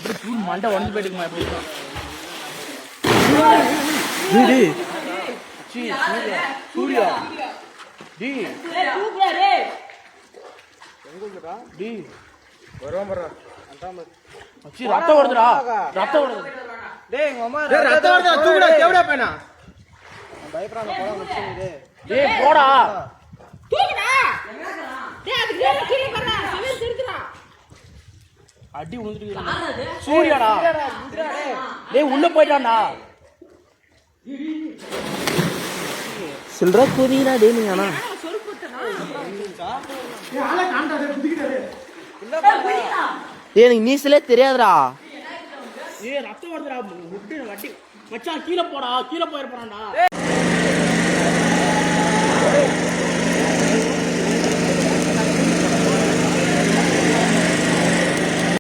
அப்படியே தூள் மண்டை உடஞ்சு போயிட்டுக்குமா எப்படி சூர்யா டி டி ரத்தம் வருதுடா ரத்தம் வருது டேய் எங்க அம்மா ரத்தம் வருது தூக்குடா தேவடா பையனா பயப்பறானே போடா முச்சினே டேய் போடா தூக்குடா டேய் அது கீழ வரடா அவன் திருத்துடா அடி விழுந்துட்டு சூர்யாடா டேய் உள்ள போய்டான்டா சில்ற கூதிடா டேய் நீ انا டேய் எனக்கு நீச்சலே தெரியாதுடா. ஏய் ரத்தம் வருதுடா முட்டி வட்டி மச்சான் கீழ போடா கீழ போயிர போறான்டா